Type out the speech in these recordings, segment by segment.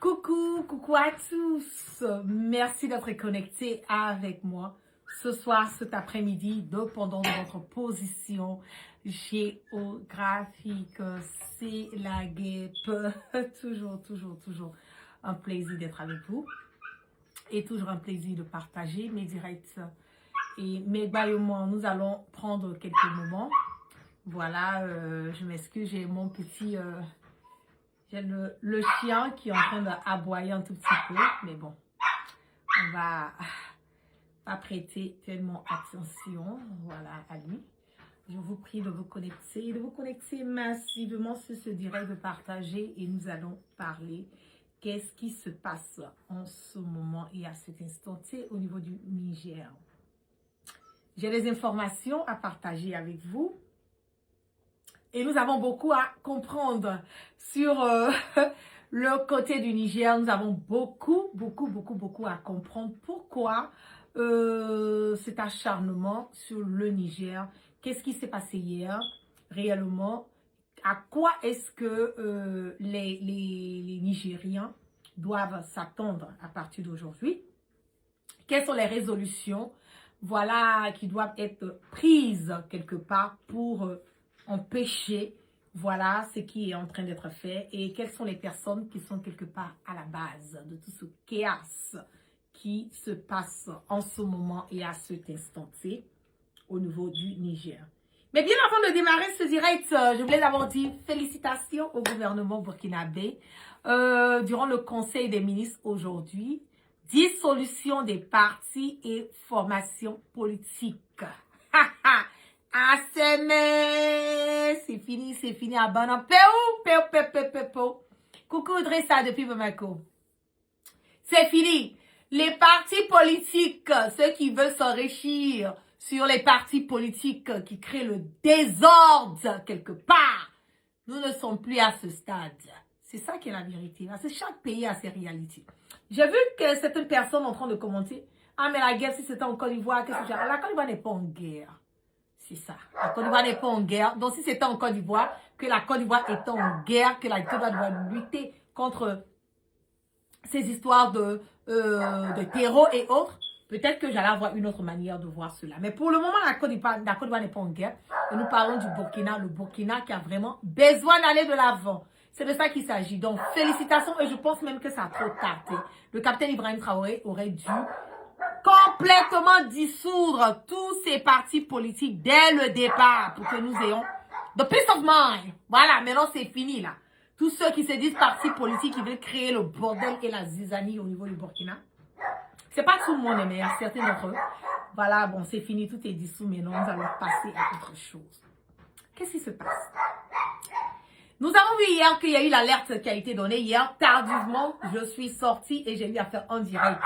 Coucou à tous. Merci d'être connectés avec moi ce soir, cet après-midi, dépendant de votre position géographique. C'est la guêpe. Toujours un plaisir d'être avec vous et toujours un plaisir de partager mes directs et mes bâillements. Nous allons prendre quelques moments. Voilà, je m'excuse, j'ai mon petit... j'ai le chien qui est en train d'aboyer un tout petit peu, mais bon, on va pas prêter tellement attention, voilà, à lui. Je vous prie de vous connecter massivement sur ce direct, de partager et nous allons parler qu'est-ce qui se passe en ce moment et à cet instant T au niveau du Niger. J'ai des informations à partager avec vous. Et nous avons beaucoup à comprendre sur le côté du Niger. Nous avons beaucoup à comprendre. Pourquoi cet acharnement sur le Niger? Qu'est-ce qui s'est passé hier réellement? À quoi est-ce que les Nigériens doivent s'attendre à partir d'aujourd'hui? Quelles sont les résolutions, voilà, qui doivent être prises quelque part pour... empêcher, voilà, ce qui est en train d'être fait et quelles sont les personnes qui sont quelque part à la base de tout ce chaos qui se passe en ce moment et à cet instant-ci au niveau du Niger. Mais bien avant de démarrer ce direct, je voulais d'abord dire félicitations au gouvernement burkinabé durant le Conseil des ministres aujourd'hui. Dissolution des partis et formations politiques. Ah, c'est fini à Banan. Coucou Dressa depuis Bamako. C'est fini. Les partis politiques, ceux qui veulent s'enrichir sur les partis politiques qui créent le désordre quelque part, nous ne sommes plus à ce stade. C'est ça qui est la vérité. Parce que chaque pays a ses réalités. J'ai vu que certaines personnes en train de commenter. Ah, mais la guerre, si c'était en Côte d'Ivoire, qu'est-ce que j'ai? La Côte d'Ivoire n'est pas en guerre. C'est ça. La Côte d'Ivoire n'est pas en guerre. Donc, si c'était en Côte d'Ivoire, que la Côte d'Ivoire est en guerre, que la Côte d'Ivoire doit lutter contre ces histoires de terreau et autres, peut-être que j'allais avoir une autre manière de voir cela. Mais pour le moment, la Côte d'Ivoire n'est pas en guerre. Et nous parlons du Burkina. Le Burkina qui a vraiment besoin d'aller de l'avant. C'est de ça qu'il s'agit. Donc, félicitations. Et je pense même que ça a trop tardé. Le capitaine Ibrahim Traoré aurait dû complètement dissoudre tous ces partis politiques dès le départ pour que nous ayons the peace of mind. Voilà, maintenant c'est fini là. Tous ceux qui se disent partis politiques qui veulent créer le bordel et la zizanie au niveau du Burkina. C'est pas tout le monde, mais il y a certains d'entre eux. Voilà, bon, c'est fini, tout est dissous, maintenant nous allons passer à autre chose. Qu'est-ce qui se passe? Nous avons vu hier qu'il y a eu l'alerte qui a été donnée. Hier, tardivement, je suis sortie et j'ai eu à faire un direct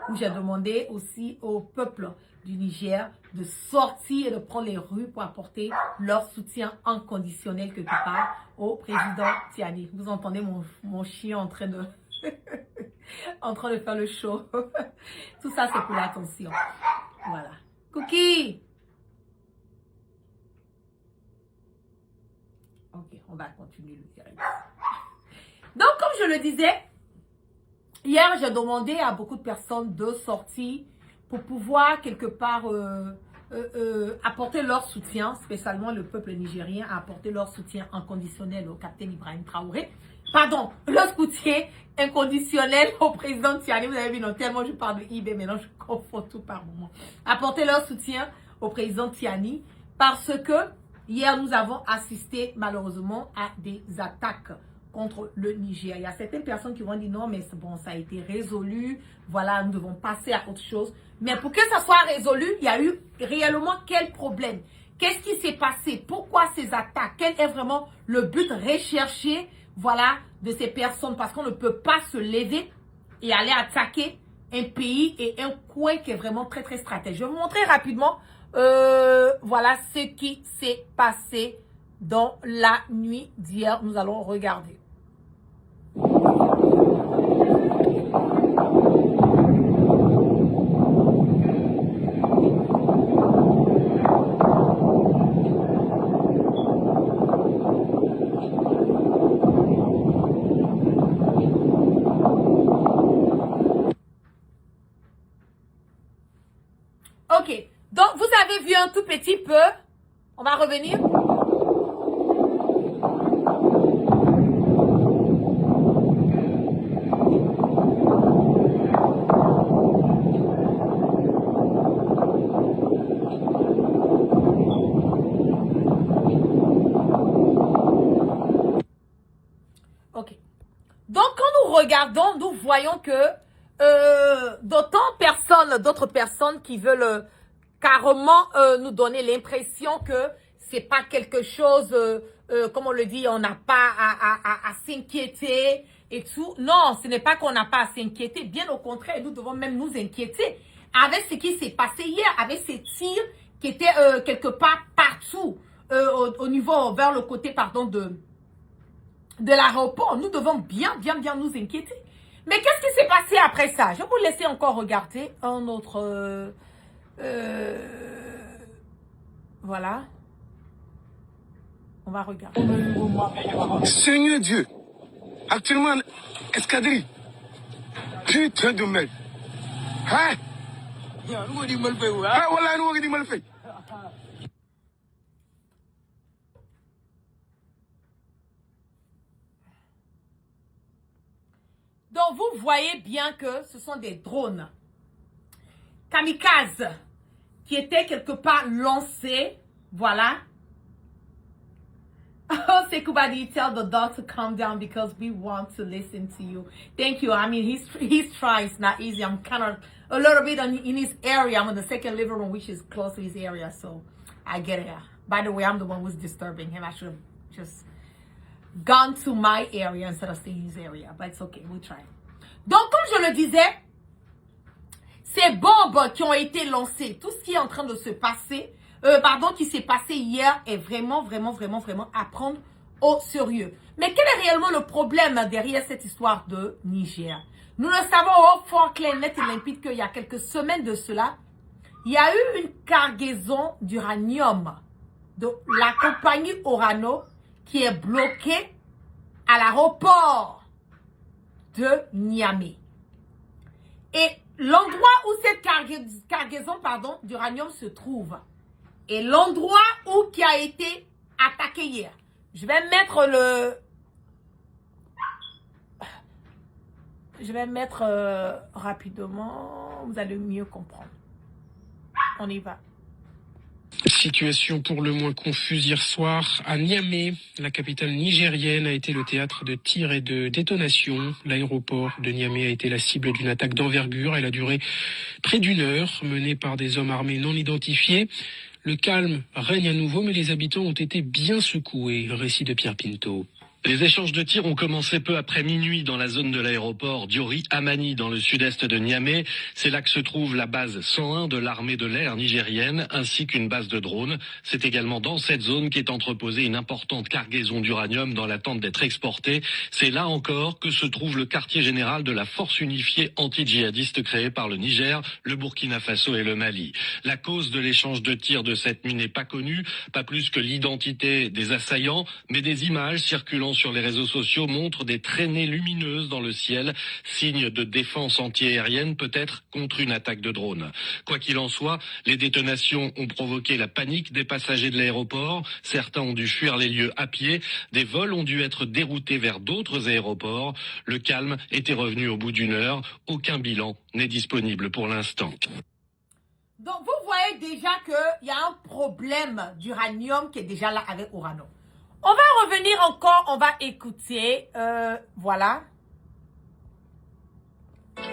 où j'ai demandé aussi au peuple du Niger de sortir et de prendre les rues pour apporter leur soutien inconditionnel quelque part au président Tiani. Vous entendez mon chien en train de en train de faire le show. Tout ça, c'est pour l'attention. Voilà. Cookie! Ok, on va continuer le direct. Donc, comme je le disais, hier, j'ai demandé à beaucoup de personnes de sortir pour pouvoir quelque part apporter leur soutien, spécialement le peuple nigérien, à apporter leur soutien inconditionnel au capitaine Ibrahim Traoré. Pardon, leur soutien inconditionnel au président Tiani. Vous avez vu, non, tellement je parle de IB, maintenant je confonds tout par moment. Apporter leur soutien au président Tiani parce que hier, nous avons assisté malheureusement à des attaques contre le Niger. Il y a certaines personnes qui vont dire non, mais c'est bon, ça a été résolu. Voilà, nous devons passer à autre chose. Mais pour que ça soit résolu, il y a eu réellement quel problème? Qu'est-ce qui s'est passé? Pourquoi ces attaques? Quel est vraiment le but recherché, voilà, de ces personnes? Parce qu'on ne peut pas se lever et aller attaquer un pays et un coin qui est vraiment très stratégique. Je vais vous montrer rapidement voilà ce qui s'est passé dans la nuit d'hier. Nous allons regarder. vu un tout petit peu. On va revenir. Ok. Donc, quand nous regardons, nous voyons que d'autres personnes qui veulent carrément nous donner l'impression que c'est pas quelque chose, comme on le dit, on n'a pas à s'inquiéter et tout. Non, ce n'est pas qu'on n'a pas à s'inquiéter. Bien au contraire, nous devons même nous inquiéter avec ce qui s'est passé hier, avec ces tirs qui étaient quelque part partout au niveau, vers le côté, pardon, de l'aéroport. Nous devons bien nous inquiéter. Mais qu'est-ce qui s'est passé après ça? Je vais vous laisser encore regarder un autre... voilà. On va regarder. Seigneur Dieu, actuellement, escadrille. Putain de merde. Hein? Ah, voilà, nous, on dit mal fait. Donc, vous voyez bien que ce sont des drones kamikazes qui étaient quelque part lancés. Voilà. Oh, Sekubadi, tell the dog to calm down because we want to listen to you. Thank you. I mean, he's trying. It's not easy. I'm kind of a little bit in his area. I'm in the second living room, which is close to his area. So I get it. By the way, I'm the one who's disturbing him. I should have just gone to my area instead of staying in his area. But it's okay. We'll try. Donc, comme je le disais, ces bombes qui ont été lancées, tout ce qui est en train de se passer, qui s'est passé hier est vraiment à prendre au sérieux. Mais quel est réellement le problème derrière cette histoire de Niger? Nous le savons au fort clair, net et limpide qu'il y a quelques semaines de cela, il y a eu une cargaison d'uranium de la compagnie Orano qui est bloquée à l'aéroport de Niamey. Et l'endroit où cette cargaison d'uranium se trouve et l'endroit où qui a été attaqué hier. Je vais mettre rapidement, vous allez mieux comprendre. On y va. Situation pour le moins confuse hier soir à Niamey. La capitale nigérienne a été le théâtre de tirs et de détonations. L'aéroport de Niamey a été la cible d'une attaque d'envergure. Elle a duré près d'une heure, menée par des hommes armés non identifiés. Le calme règne à nouveau, mais les habitants ont été bien secoués. Récit de Pierre Pinto. Les échanges de tirs ont commencé peu après minuit dans la zone de l'aéroport Diori Amani dans le sud-est de Niamey. C'est là que se trouve la base 101 de l'armée de l'air nigérienne ainsi qu'une base de drones. C'est également dans cette zone qu'est entreposée une importante cargaison d'uranium dans l'attente d'être exportée. C'est là encore que se trouve le quartier général de la force unifiée anti-djihadiste créée par le Niger, le Burkina Faso et le Mali. La cause de l'échange de tirs de cette nuit n'est pas connue, pas plus que l'identité des assaillants, mais des images circulant sur les réseaux sociaux montrent des traînées lumineuses dans le ciel, signe de défense antiaérienne peut-être contre une attaque de drone. Quoi qu'il en soit, les détonations ont provoqué la panique des passagers de l'aéroport. Certains ont dû fuir les lieux à pied. Des vols ont dû être déroutés vers d'autres aéroports. Le calme était revenu au bout d'une heure. Aucun bilan n'est disponible pour l'instant. Donc, vous voyez déjà qu'il y a un problème d'uranium qui est déjà là avec Orano. On va revenir encore, on va écouter, voilà.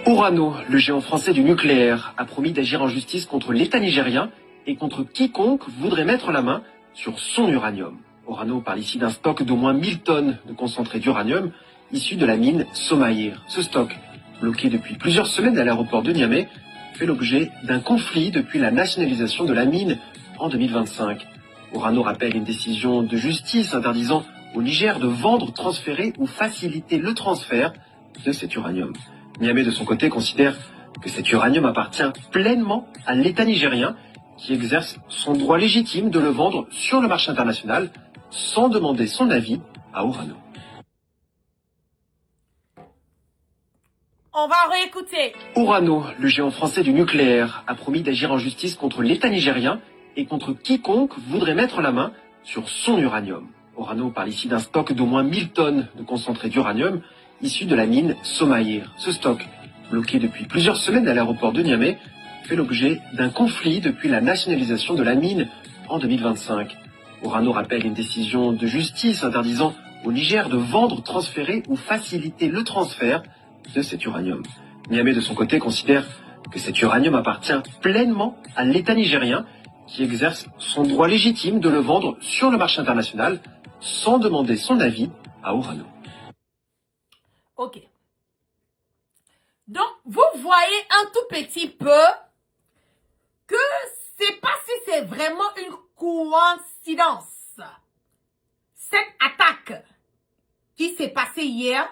Orano, le géant français du nucléaire, a promis d'agir en justice contre l'État nigérien et contre quiconque voudrait mettre la main sur son uranium. Orano parle ici d'un stock d'au moins 1000 tonnes de concentré d'uranium issu de la mine Somaïr. Ce stock, bloqué depuis plusieurs semaines à l'aéroport de Niamey, fait l'objet d'un conflit depuis la nationalisation de la mine en 2025. Orano rappelle une décision de justice interdisant au Niger de vendre, transférer ou faciliter le transfert de cet uranium. Niamey, de son côté, considère que cet uranium appartient pleinement à l'État nigérien qui exerce son droit légitime de le vendre sur le marché international sans demander son avis à Orano. On va réécouter. Orano, le géant français du nucléaire, a promis d'agir en justice contre l'État nigérien et contre quiconque voudrait mettre la main sur son uranium. Orano parle ici d'un stock d'au moins 1000 tonnes de concentré d'uranium issu de la mine Somaïr. Ce stock, bloqué depuis plusieurs semaines à l'aéroport de Niamey, fait l'objet d'un conflit depuis la nationalisation de la mine en 2025. Orano rappelle une décision de justice interdisant au Niger de vendre, transférer ou faciliter le transfert de cet uranium. Niamey, de son côté, considère que cet uranium appartient pleinement à l'État nigérien qui exerce son droit légitime de le vendre sur le marché international sans demander son avis à Orano. Ok. Donc, vous voyez un tout petit peu que c'est pas si c'est vraiment une coïncidence. Cette attaque qui s'est passée hier,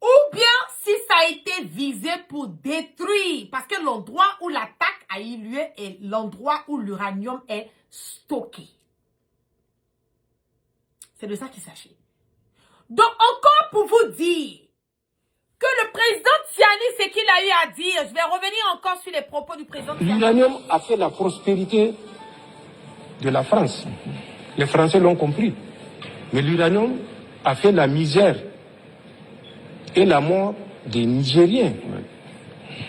ou bien si ça a été visé pour détruire, parce que l'endroit où l'attaque a eu lieu est l'endroit où l'uranium est stocké. C'est de ça qu'il s'agit. Donc, encore pour vous dire que le président Tiani, ce qu'il a eu à dire, je vais revenir encore sur les propos du président Tiani. L'uranium a fait la prospérité de la France. Les Français l'ont compris. Mais l'uranium a fait la misère et la mort des Nigériens.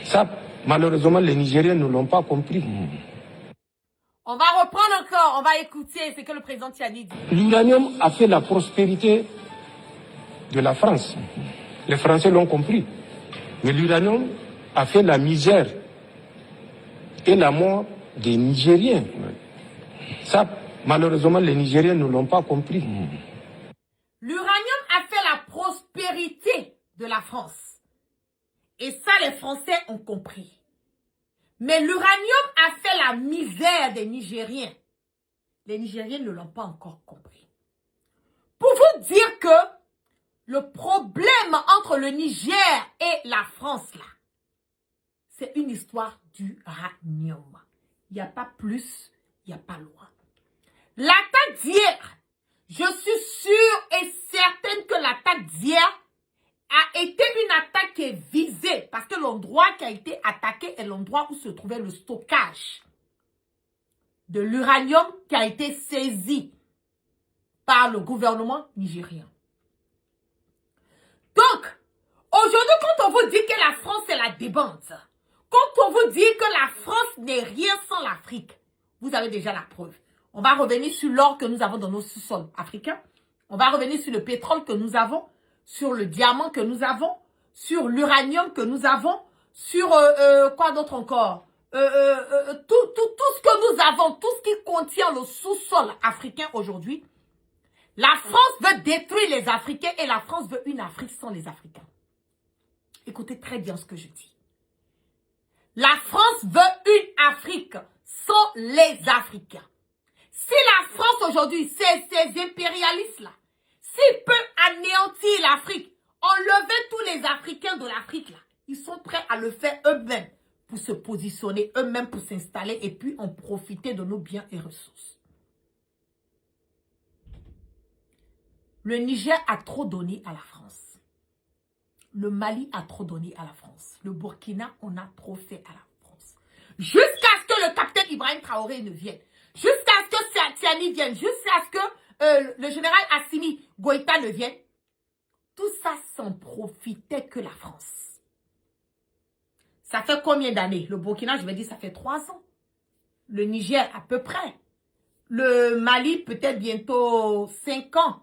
Ça, malheureusement, les Nigériens ne l'ont pas compris. On va reprendre encore, on va écouter ce que le président Tiani dit. L'uranium a fait la prospérité de la France. Les Français l'ont compris. Mais l'uranium a fait la misère et la mort des Nigériens. Ça, malheureusement, les Nigériens ne l'ont pas compris. L'uranium a fait la prospérité de la France. Et ça, les Français ont compris. Mais l'uranium a fait la misère des Nigériens. Les Nigériens ne l'ont pas encore compris. Pour vous dire que le problème entre le Niger et la France, là, c'est une histoire d'uranium. Il n'y a pas plus, il n'y a pas loin. L'attaque d'hier, je suis sûre et certaine que l'attaque d'hier a été une attaque qui est visée parce que l'endroit qui a été attaqué est l'endroit où se trouvait le stockage de l'uranium qui a été saisi par le gouvernement nigérien. Donc, aujourd'hui, quand on vous dit que la France est la débande, quand on vous dit que la France n'est rien sans l'Afrique, vous avez déjà la preuve. On va revenir sur l'or que nous avons dans nos sous-sols africains. On va revenir sur le pétrole que nous avons, sur le diamant que nous avons, sur l'uranium que nous avons, sur quoi d'autre encore, tout ce que nous avons, tout ce qui contient le sous-sol africain aujourd'hui. La France veut détruire les Africains et la France veut une Afrique sans les Africains. Écoutez très bien ce que je dis. La France veut une Afrique sans les Africains. Si la France aujourd'hui, ces impérialistes-là, s'ils peuvent anéantir l'Afrique, enlever tous les Africains de l'Afrique, là, ils sont prêts à le faire eux-mêmes pour se positionner, eux-mêmes pour s'installer et puis en profiter de nos biens et ressources. Le Niger a trop donné à la France. Le Mali a trop donné à la France. Le Burkina, on a trop fait à la France. Jusqu'à ce que le capitaine Ibrahim Traoré ne vienne. Jusqu'à ce que Tiani vienne. Jusqu'à ce que le général Assimi Goïta ne vienne. Tout ça s'en profitait que la France. Ça fait combien d'années? Le Burkina, je vais dire, ça fait 3 ans. Le Niger, à peu près. Le Mali, peut-être bientôt 5 ans.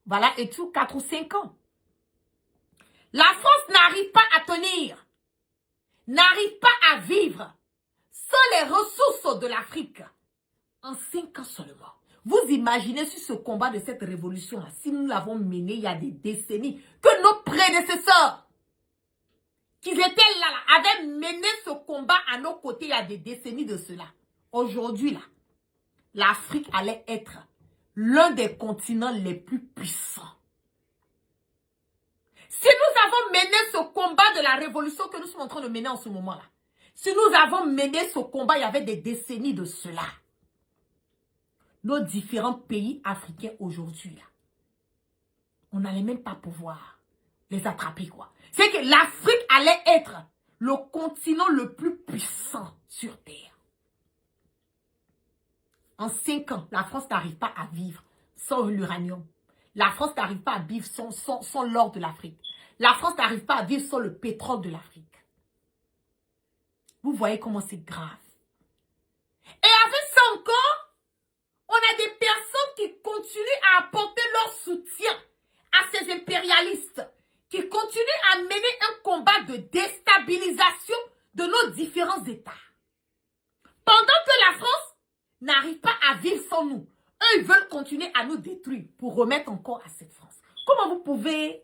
Voilà, et tout, 4 ou 5 ans. La France n'arrive pas à tenir, n'arrive pas à vivre sans les ressources de l'Afrique en 5 ans seulement. Vous imaginez sur ce combat de cette révolution-là, si nous l'avons mené il y a des décennies, que nos prédécesseurs, qu'ils étaient là, avaient mené ce combat à nos côtés il y a des décennies de cela. Aujourd'hui, là, l'Afrique allait être l'un des continents les plus puissants. Si nous avons mené ce combat de la révolution que nous sommes en train de mener en ce moment-là, si nous avons mené ce combat il y avait des décennies de cela, nos différents pays africains aujourd'hui, là, on n'allait même pas pouvoir les attraper, quoi. C'est que l'Afrique allait être le continent le plus puissant sur Terre. En 5 ans, la France n'arrive pas à vivre sans l'uranium. La France n'arrive pas à vivre sans l'or de l'Afrique. La France n'arrive pas à vivre sans le pétrole de l'Afrique. Vous voyez comment c'est grave. Et avec ça encore, on a des personnes qui continuent à apporter leur soutien à ces impérialistes, qui continuent à mener un combat de déstabilisation de nos différents États. Pendant que la France n'arrive pas à vivre sans nous, eux, ils veulent continuer à nous détruire pour remettre encore à cette France. Comment vous pouvez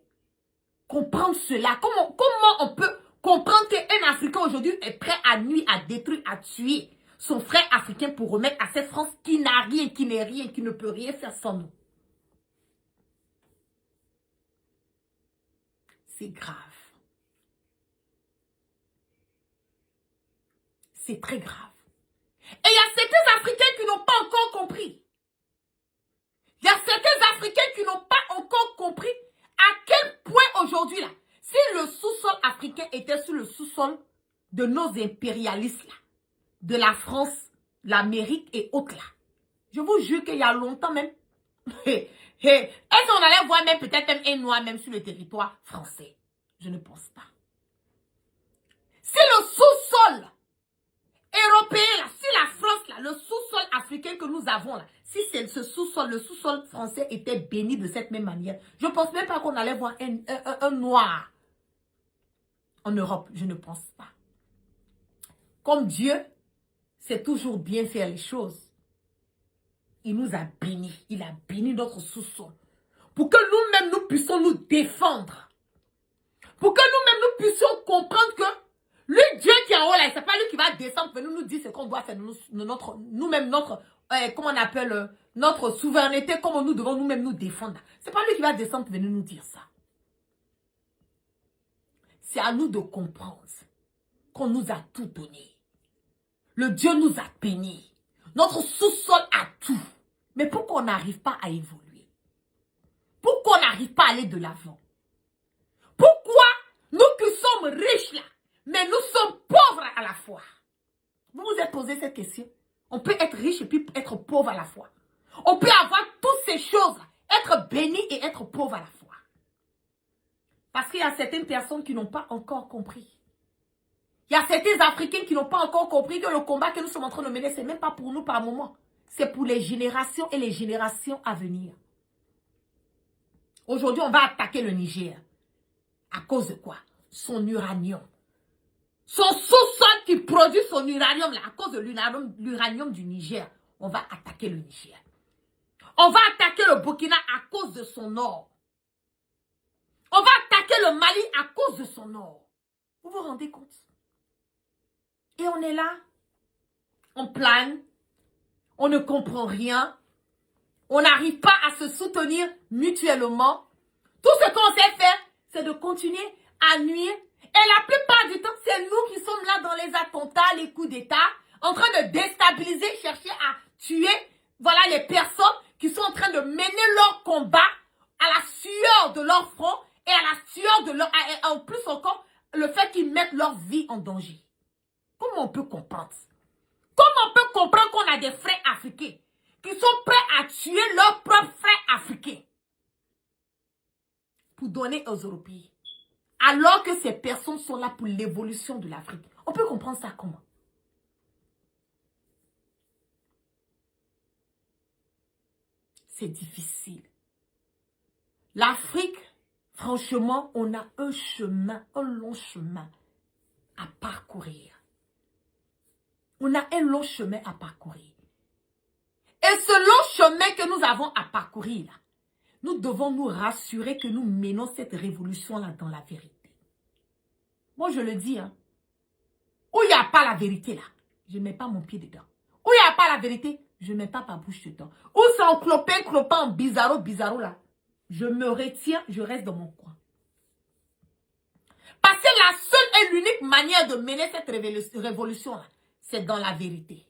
comprendre cela? Comment on peut comprendre qu'un Africain aujourd'hui est prêt à nuire, à détruire, à tuer son frère africain pour remettre à cette France qui n'a rien, qui n'est rien, qui ne peut rien faire sans nous? C'est grave. C'est très grave. Et il y a certains Africains qui n'ont pas encore compris. Il y a certains Africains qui n'ont pas encore compris à quel point aujourd'hui, là, si le sous-sol africain était sur le sous-sol de nos impérialistes, là, de la France, l'Amérique et autres, là, je vous jure qu'il y a longtemps même, est-ce qu'on allait voir même peut-être même un noir même sur le territoire français? Je ne pense pas. Si le sous-sol européen, là, si la France, là, le sous-sol africain que nous avons, là, si c'est ce sous-sol, le sous-sol français était béni de cette même manière, je ne pense même pas qu'on allait voir un noir en Europe. Je ne pense pas. Comme Dieu sait toujours bien faire les choses, il nous a bénis. Il a béni notre sous-sol. Pour que nous-mêmes, nous puissions nous défendre. Pour que nous-mêmes, nous puissions comprendre que lui, Dieu qui est en haut là, c'est pas lui qui va descendre pour nous dire ce qu'on doit faire nous-mêmes, comment on appelle, notre souveraineté, comment nous devons nous-mêmes nous défendre. C'est pas lui qui va descendre pour venir nous dire ça. C'est à nous de comprendre qu'on nous a tout donné. Le Dieu nous a bénis. Notre sous-sol a tout. Mais pourquoi on n'arrive pas à évoluer? Pourquoi on n'arrive pas à aller de l'avant? Pourquoi nous qui sommes riches là, mais nous sommes pauvres à la fois? Vous vous êtes posé cette question? On peut être riche et puis être pauvre à la fois. On peut avoir toutes ces choses, être béni et être pauvre à la fois. Parce qu'il y a certaines personnes qui n'ont pas encore compris. Il y a certains Africains qui n'ont pas encore compris que le combat que nous sommes en train de mener, ce n'est même pas pour nous par moment. C'est pour les générations et les générations à venir. Aujourd'hui, on va attaquer le Niger. À cause de quoi? Son uranium. Son sous-sol qui produit son uranium, là, à cause de l'uranium du Niger, on va attaquer le Niger. On va attaquer le Burkina à cause de son or. On va attaquer le Mali à cause de son or. Vous vous rendez compte? Et on est là, on plane, on ne comprend rien, on n'arrive pas à se soutenir mutuellement. Tout ce qu'on sait faire, c'est de continuer à nuire. Et la plupart du temps, c'est nous qui sommes là dans les attentats, les coups d'État, en train de déstabiliser, chercher à tuer, voilà les personnes qui sont en train de mener leur combat à la sueur de leur front et à la sueur de leur... Et en plus encore, le fait qu'ils mettent leur vie en danger. Comment on peut comprendre? Comment on peut comprendre qu'on a des frères africains qui sont prêts à tuer leurs propres frères africains pour donner aux Européens? Alors que ces personnes sont là pour l'évolution de l'Afrique. On peut comprendre ça comment? C'est difficile. L'Afrique, franchement, on a un chemin, un long chemin à parcourir. On a un long chemin à parcourir. Et ce long chemin que nous avons à parcourir, là, nous devons nous rassurer que nous menons cette révolution-là dans la vérité. Moi, je le dis, hein, où il n'y a pas la vérité, là, je ne mets pas mon pied dedans. Où il n'y a pas la vérité, je ne mets pas ma bouche dedans. Où c'est en clopin, en bizarro, là, je me retiens, je reste dans mon coin. Parce que la seule et l'unique manière de mener cette révolution-là, c'est dans la vérité.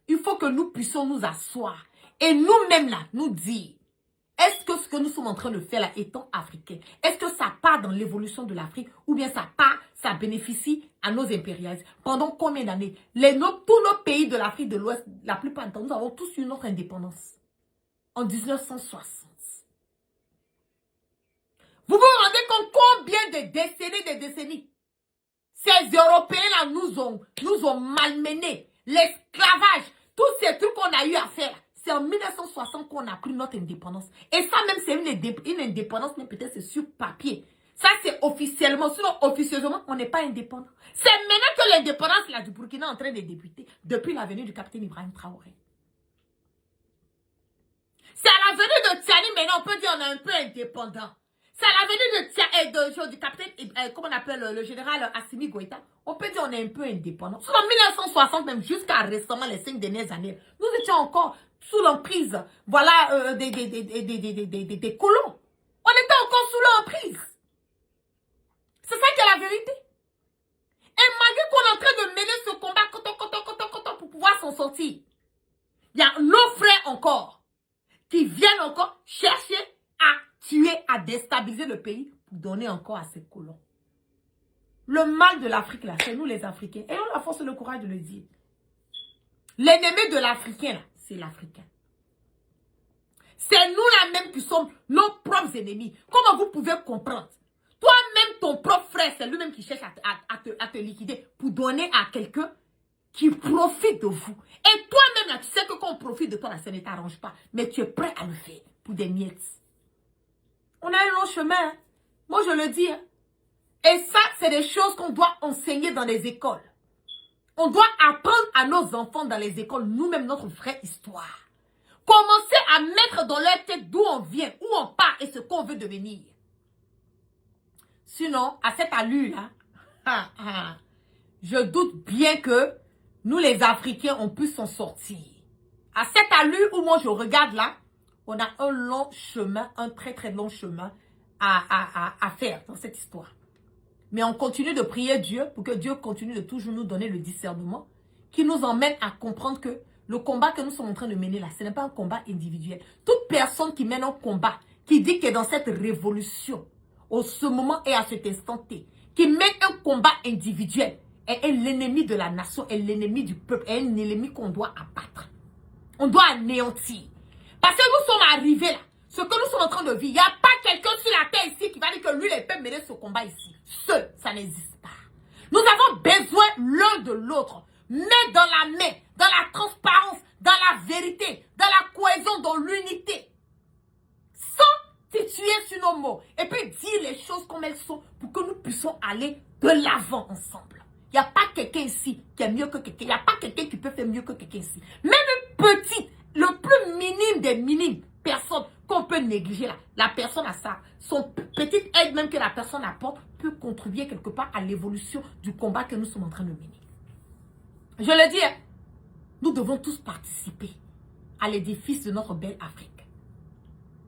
Il faut que nous puissions nous asseoir et nous-mêmes, là, nous dire, est-ce que ce que nous sommes en train de faire là, étant africains, est-ce que ça part dans l'évolution de l'Afrique ou bien ça ça bénéficie à nos impérialistes. Pendant combien d'années? Tous nos pays de l'Afrique de l'Ouest, la plupart du temps, nous avons tous eu notre indépendance. En 1960. Vous vous rendez compte combien de décennies, ces Européens-là nous ont malmenés. L'esclavage, tous ces trucs qu'on a eu à faire. C'est en 1960 qu'on a pris notre indépendance. Et ça même, c'est une indépendance, mais peut-être c'est sur papier. Ça, c'est officiellement. Sinon, officieusement, on n'est pas indépendant. C'est maintenant que l'indépendance là, du Burkina est en train de débuter. Depuis la venue du capitaine Ibrahim Traoré. C'est à la venue de Tiani, maintenant, on peut dire qu'on est un peu indépendant. C'est à la venue du capitaine, comment on appelle le général Assimi Goïta. On peut dire qu'on est un peu indépendant. En 1960, même jusqu'à récemment, les 5 dernières années, nous étions encore sous l'emprise, voilà, des colons. On était encore sous l'emprise. C'est ça qui est la vérité. Et malgré qu'on est en train de mener ce combat pour pouvoir s'en sortir, il y a nos frères encore qui viennent encore chercher à tuer, à déstabiliser le pays pour donner encore à ces colons. Le mal de l'Afrique, là, c'est nous les Africains. Et on a la force et le courage de le dire. L'ennemi de l'Africain, là, c'est l'Africain. C'est nous là même qui sommes nos propres ennemis. Comment vous pouvez comprendre? Toi-même, ton propre frère, c'est lui-même qui cherche à te liquider pour donner à quelqu'un qui profite de vous. Et toi-même, là, tu sais que quand on profite de toi, là, ça ne t'arrange pas. Mais tu es prêt à le faire pour des miettes. On a un long chemin. Hein. Moi, je le dis. Hein. Et ça, c'est des choses qu'on doit enseigner dans les écoles. On doit apprendre à nos enfants dans les écoles, nous-mêmes, notre vraie histoire. Commencer à mettre dans leur tête d'où on vient, où on part et ce qu'on veut devenir. Sinon, à cette allure-là, je doute bien que nous, les Africains, on puisse s'en sortir. À cette allure où moi, je regarde là, on a un long chemin, un très très long chemin à faire dans cette histoire. Mais on continue de prier Dieu pour que Dieu continue de toujours nous donner le discernement qui nous emmène à comprendre que le combat que nous sommes en train de mener là, ce n'est pas un combat individuel. Toute personne qui mène un combat, qui dit que dans cette révolution, au ce moment et à cet instant T, qui mène un combat individuel, est l'ennemi de la nation, est l'ennemi du peuple, est un ennemi qu'on doit abattre. On doit anéantir. Parce que nous sommes arrivés là, ce que nous sommes en train de vivre, il n'y a pas quelqu'un sur la terre ici qui va dire que lui, il peut mener ce combat ici. Seul, ça n'existe pas. Nous avons besoin l'un de l'autre, main dans la main, dans la transparence, dans la vérité, dans la cohésion, dans l'unité. Sans tituer sur nos mots. Et puis dire les choses comme elles sont pour que nous puissions aller de l'avant ensemble. Il n'y a pas quelqu'un ici qui est mieux que quelqu'un. Il n'y a pas quelqu'un qui peut faire mieux que quelqu'un ici. Même une petite, le plus minime des minimes personnes qu'on peut négliger là. La personne a ça. Son petite aide même que la personne apporte peut contribuer quelque part à l'évolution du combat que nous sommes en train de mener. Je le dis, nous devons tous participer à l'édifice de notre belle Afrique.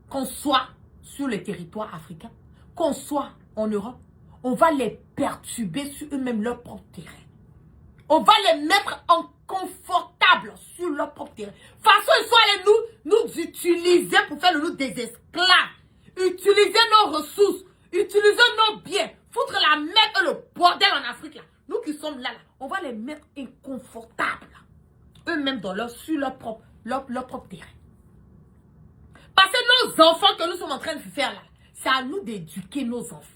Qu'on soit sur le territoire africain, qu'on soit en Europe, on va les perturber sur eux-mêmes leur propre terrain. On va les mettre en confortable sur leur propre terrain. De toute façon, ils sont allés nous utiliser pour faire de nous des esclaves. Utiliser nos ressources, utiliser nos biens, foutre la merde et le bordel en Afrique là. Nous qui sommes là, on va les mettre inconfortables. Eux-mêmes sur leur propre terrain. Parce que nos enfants que nous sommes en train de faire là, c'est à nous d'éduquer nos enfants.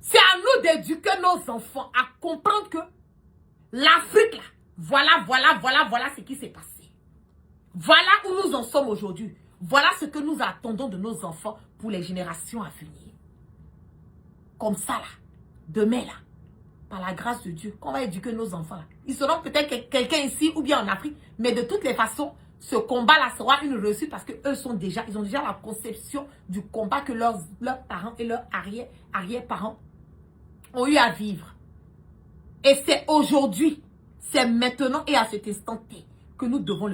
C'est à nous d'éduquer nos enfants à comprendre que l'Afrique là, voilà ce qui s'est passé. Voilà où nous en sommes aujourd'hui. Voilà ce que nous attendons de nos enfants pour les générations à venir. Comme ça là, demain là, par la grâce de Dieu, qu'on va éduquer nos enfants là. Ils seront peut-être quelqu'un ici ou bien en Afrique, mais de toutes les façons, ce combat-là sera une réussite parce qu'ils ont déjà la conception du combat que leurs parents et leurs arrière-parents ont eu à vivre. Et c'est aujourd'hui, c'est maintenant et à cet instant T que nous devons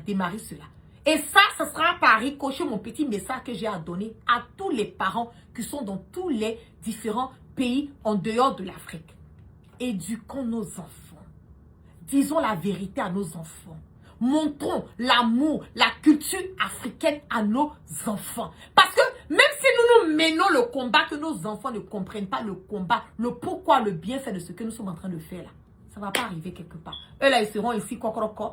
démarrer cela. Et ça sera par ricochet mon petit message que j'ai à donner à tous les parents qui sont dans tous les différents pays en dehors de l'Afrique. Éduquons nos enfants. Disons la vérité à nos enfants. Montrons l'amour, la culture africaine à nos enfants. Parce que même si nous nous menons le combat, que nos enfants ne comprennent pas le combat, le pourquoi, le bienfait de ce que nous sommes en train de faire là. Ça ne va pas arriver quelque part. Eux là, ils seront ici,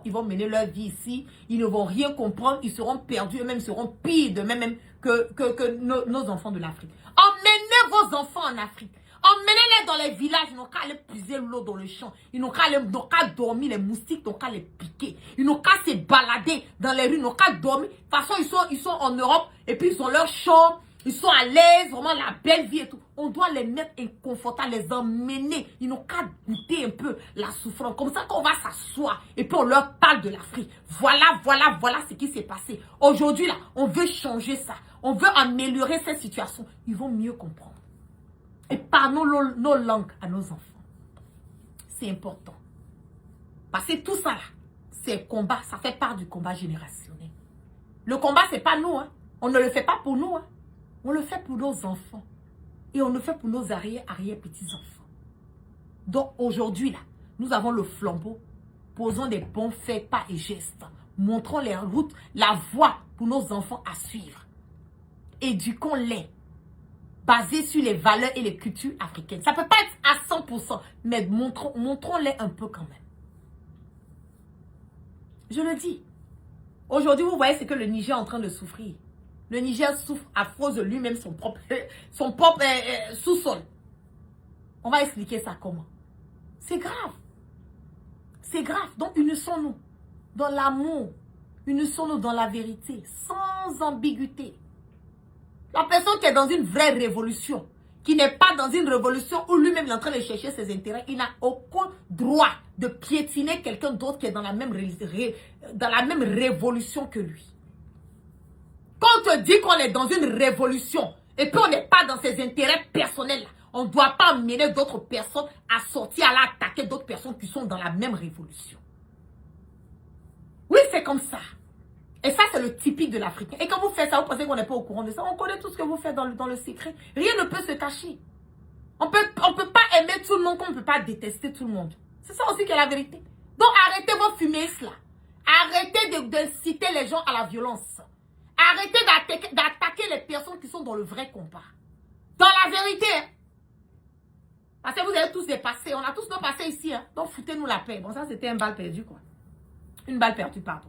ils vont mener leur vie ici, ils ne vont rien comprendre, ils seront perdus, eux-mêmes seront pires de même que nos enfants de l'Afrique. Emmenez vos enfants en Afrique. Emmenez-les dans les villages, ils n'ont qu'à aller puiser l'eau dans le champ. Ils n'ont qu'à dormir, les moustiques n'ont qu'à les piquer. Ils n'ont qu'à se balader dans les rues, ils n'ont qu'à dormir. De toute façon, ils sont en Europe et puis ils ont leur chambre. Ils sont à l'aise, vraiment la belle vie et tout. On doit les mettre inconfortables, les emmener. Ils n'ont qu'à goûter un peu la souffrance. Comme ça qu'on va s'asseoir et puis on leur parle de l'Afrique. Voilà ce qui s'est passé. Aujourd'hui, là, on veut changer ça. On veut améliorer cette situation. Ils vont mieux comprendre. Et parlons nos langues à nos enfants. C'est important. Parce que tout ça, là, c'est combat. Ça fait part du combat générationnel. Le combat, c'est pas nous. Hein. On ne le fait pas pour nous. Hein. On le fait pour nos enfants. Et on le fait pour nos arrière-petits-enfants. Donc aujourd'hui, là, nous avons le flambeau. Posons des bons faits, pas et gestes. Montrons les routes, la voie pour nos enfants à suivre. Éduquons-les. Basés sur les valeurs et les cultures africaines. Ça ne peut pas être à 100%, mais montrons-les un peu quand même. Je le dis. Aujourd'hui, vous voyez ce que le Niger est en train de souffrir. Le Niger souffre à cause de lui-même son propre sous-sol. On va expliquer ça comment. C'est grave. C'est grave. Donc, unissons-nous dans l'amour. Unissons-nous dans la vérité, sans ambiguïté. La personne qui est dans une vraie révolution, qui n'est pas dans une révolution où lui-même est en train de chercher ses intérêts, il n'a aucun droit de piétiner quelqu'un d'autre qui est dans la même révolution que lui. Quand on te dit qu'on est dans une révolution et puis on n'est pas dans ses intérêts personnels, on ne doit pas amener d'autres personnes à sortir, à attaquer d'autres personnes qui sont dans la même révolution. Oui, c'est comme ça. Et ça, c'est le typique de l'Africain. Et quand vous faites ça, vous pensez qu'on n'est pas au courant de ça. On connaît tout ce que vous faites dans le secret. Rien ne peut se cacher. On peut pas aimer tout le monde comme on ne peut pas détester tout le monde. C'est ça aussi qui est la vérité. Donc, arrêtez vos fumées là. Arrêtez d'inciter les gens à la violence. Arrêtez d'attaquer les personnes qui sont dans le vrai combat. Dans la vérité. Hein. Parce que vous avez tous des passés. On a tous nos passés ici. Hein. Donc, foutez-nous la paix. Bon, ça, c'était une balle perdue, quoi. Une balle perdue, pardon.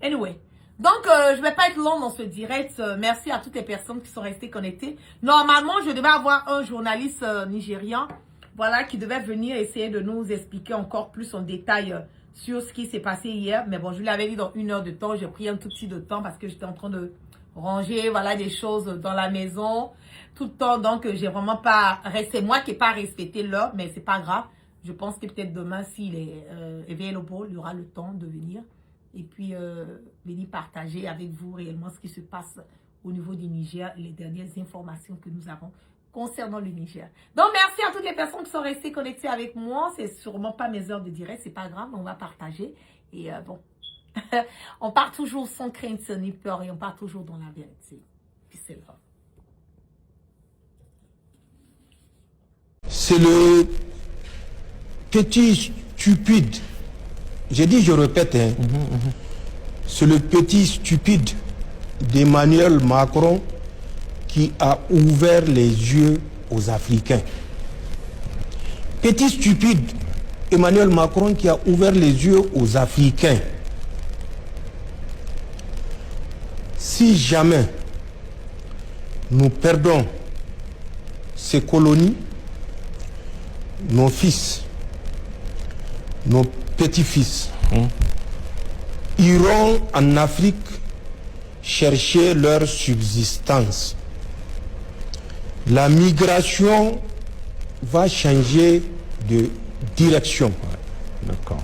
Anyway. Donc, je ne vais pas être long dans ce direct. Merci à toutes les personnes qui sont restées connectées. Normalement, je devais avoir un journaliste nigérien, voilà, qui devait venir essayer de nous expliquer encore plus en détail sur ce qui s'est passé hier. Mais bon, je lui avais dit dans 1 heure de temps. J'ai pris un tout petit de temps parce que j'étais en train de ranger, voilà, des choses dans la maison. Tout le temps, donc, j'ai vraiment pas resté. Moi qui n'ai pas respecté l'heure, mais c'est pas grave. Je pense que peut-être demain, s'il est available, il y aura le temps de venir. Et puis, venir partager avec vous réellement ce qui se passe au niveau du Niger, les dernières informations que nous avons concernant le Niger. Donc, merci à toutes les personnes qui sont restées connectées avec moi. C'est sûrement pas mes heures de direct, c'est pas grave, on va partager. Et bon, on part toujours sans crainte ni peur et on part toujours dans la vérité. Puis c'est là. C'est le petit stupide. J'ai dit, je répète, hein, c'est le petit stupide d'Emmanuel Macron qui a ouvert les yeux aux Africains. Petit stupide Emmanuel Macron qui a ouvert les yeux aux Africains. Si jamais nous perdons ces colonies, nos fils, nos petits-fils iront en Afrique chercher leur subsistance. La migration va changer de direction. D'accord.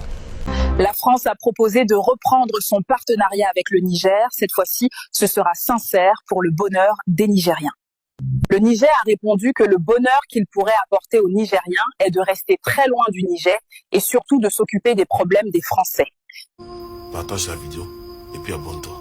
La France a proposé de reprendre son partenariat avec le Niger. Cette fois-ci, ce sera sincère pour le bonheur des Nigériens. Le Niger a répondu que le bonheur qu'il pourrait apporter aux Nigériens est de rester très loin du Niger et surtout de s'occuper des problèmes des Français. Partage la vidéo et puis abonne-toi.